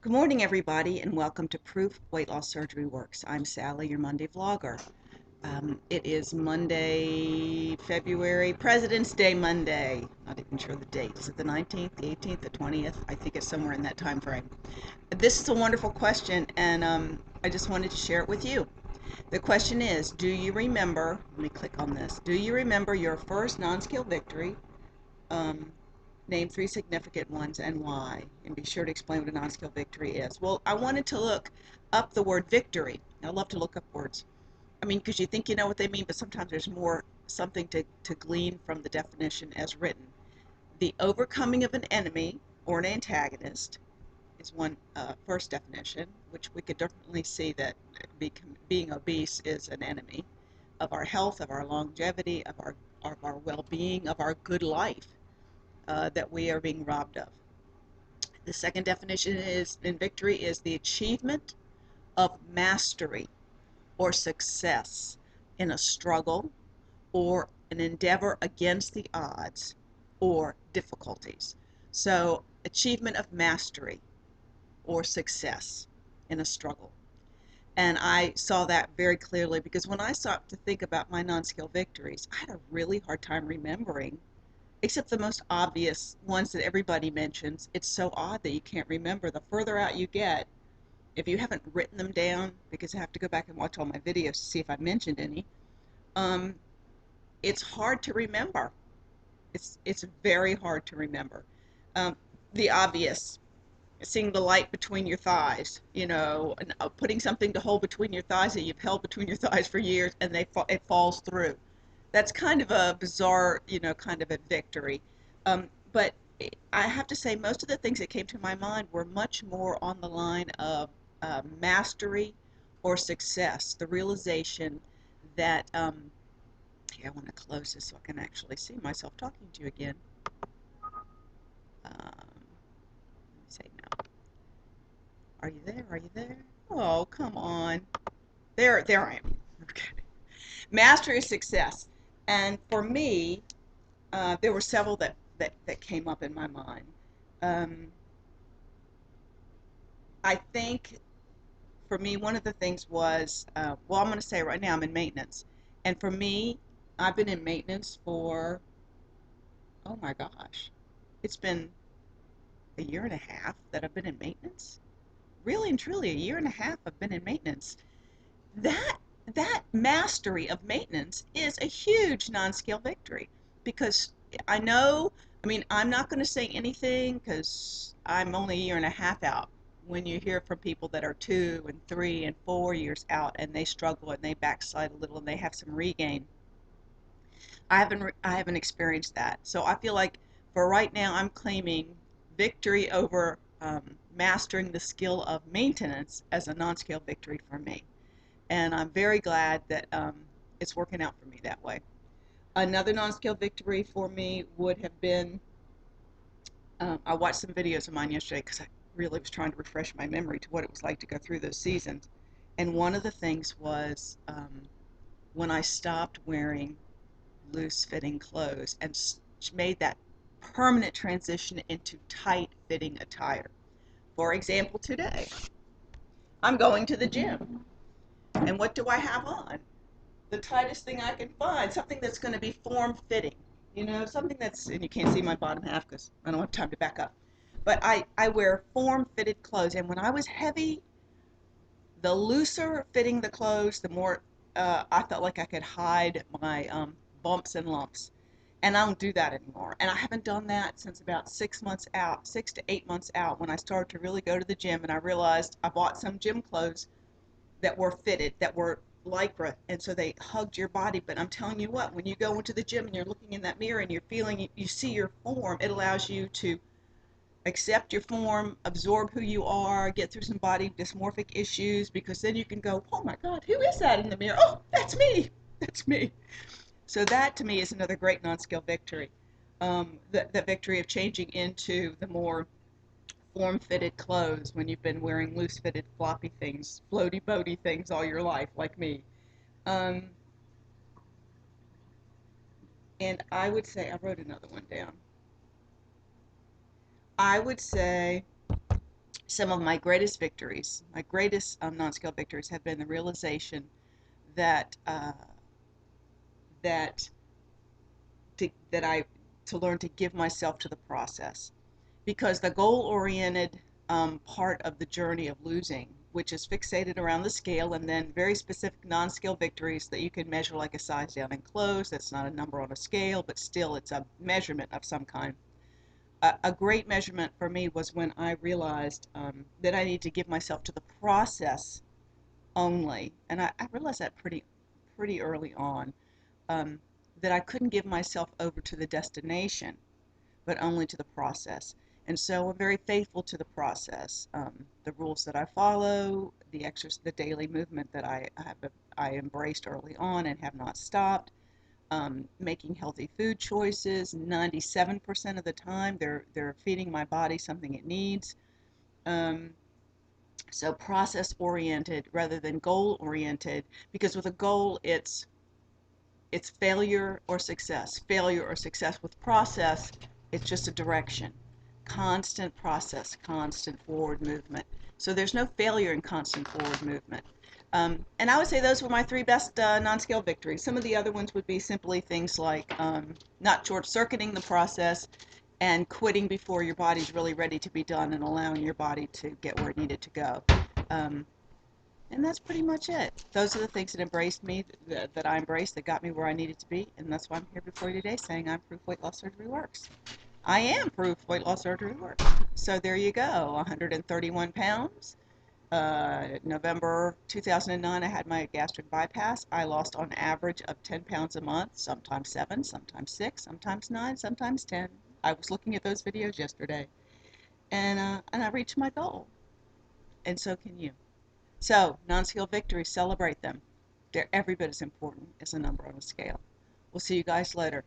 Good morning, everybody, and welcome to Proof Weight Loss Surgery Works. I'm Sally, your Monday vlogger. It is Monday, President's Day Monday. Not even sure the date. Is it the 19th, the 18th, the 20th? I think it's somewhere in that time frame. This is a wonderful question, and I just wanted to share it with you. The question is, do you remember, let me click on this, do you remember your first non-scale victory? Um, Name three significant ones and why, and be sure to explain what a non-scale victory is. Well, I wanted to look up the word victory. I love to look up words. I mean, because you think you know what they mean, but sometimes there's more something to glean from the definition as written. The overcoming of an enemy or an antagonist is one first definition, which we could definitely see that being obese is an enemy of our health, of our longevity, of our well-being, of our good life. That we are being robbed of. The second definition is in victory is the achievement of mastery or success in a struggle or an endeavor against the odds or difficulties. So achievement of mastery or success in a struggle. And I saw that very clearly because when I sought to think about my non-scale victories, I had a really hard time remembering except the most obvious ones that everybody mentions. It's so odd that you can't remember. The further out you get, if you haven't written them down, because I have to go back and watch all my videos to see if I mentioned any, um, it's hard to remember. It's very hard to remember. Um, the obvious, seeing the light between your thighs, and putting something to hold between your thighs that you've held between your thighs for years, and it falls through. That's kind of a bizarre, kind of a victory. But I have to say, most of the things that came to my mind were much more on the line of mastery or success, the realization that, here, I want to close this so I can actually see myself talking to you again. Let me say no. Are you there? Are you there? Oh, come on. There I am. Okay. Mastery or success. And for me, there were several that came up in my mind. Um, I think for me, one of the things was, well, I'm going to say right now I'm in maintenance. And for me, I've been in maintenance for, oh my gosh, it's been a year and a half that I've been in maintenance. Really and truly, a year and a half I've been in maintenance. That that mastery of maintenance is a huge non-scale victory because I know, I mean, I'm not going to say anything because I'm only a year and a half out. When you hear from people that are 2 and 3 and 4 years out and they struggle and they backslide a little and they have some regain, I haven't experienced that. So I feel like for right now I'm claiming victory over mastering the skill of maintenance as a non-scale victory for me, and I'm very glad that it's working out for me that way. Another non-scale victory for me would have been, I watched some videos of mine yesterday because I really was trying to refresh my memory to what it was like to go through those seasons. And one of the things was when I stopped wearing loose-fitting clothes and made that permanent transition into tight-fitting attire. For example, today, I'm going to the gym. And what do I have on? The tightest thing I can find, something that's going to be form-fitting. Something that's, and you can't see my bottom half because I don't have time to back up. But I wear form-fitted clothes, and when I was heavy, the looser fitting the clothes, the more I felt like I could hide my bumps and lumps. And I don't do that anymore. And I haven't done that since about 6 months out, 6 to 8 months out, when I started to really go to the gym and I realized I bought some gym clothes that were fitted, that were lycra, and so they hugged your body. But I'm telling you what, when you go into the gym and you're looking in that mirror and you're feeling, you see your form, it allows you to accept your form, absorb who you are, get through some body dysmorphic issues, because then you can go, oh my God, who is that in the mirror? Oh, that's me. That's me. So that to me is another great non-scale victory. The victory of changing into the more form-fitted clothes when you've been wearing loose-fitted floppy things, floaty-boaty things all your life, like me. Um, and I would say, I wrote another one down. I would say Some of my greatest victories, my greatest non-scale victories, have been the realization that that that I to learn to give myself to the process, because the goal-oriented part of the journey of losing, which is fixated around the scale, and then very specific non-scale victories that you can measure, like a size down in clothes. That's not a number on a scale, but still it's a measurement of some kind. A great measurement for me was when I realized that I need to give myself to the process only, and I realized that pretty early on, um, that I couldn't give myself over to the destination, but only to the process. And so I'm very faithful to the process, the rules that I follow, the daily movement that I embraced early on and have not stopped. Making healthy food choices. 97% of the time, they're feeding my body something it needs. Um, so process oriented rather than goal oriented, because with a goal, it's failure or success. Failure or success. With process, it's just a direction. Constant process, constant forward movement. So there's no failure in constant forward movement. And I would say those were my three best non-scale victories. Some of the other ones would be simply things like not short-circuiting the process and quitting before your body's really ready to be done, and allowing your body to get where it needed to go. Um, and that's pretty much it. Those are the things that embraced me, that I embraced, that got me where I needed to be. And that's why I'm here before you today saying I'm proof weight loss surgery works. I am proof weight loss surgery works. So there you go, 131 pounds. November 2009, I had my gastric bypass. I lost on average of 10 pounds a month, sometimes 7, sometimes 6, sometimes 9, sometimes 10. I was looking at those videos yesterday, and I reached my goal, and so can you. So, non-scale victories, celebrate them. They're every bit as important as a number on a scale. We'll see you guys later.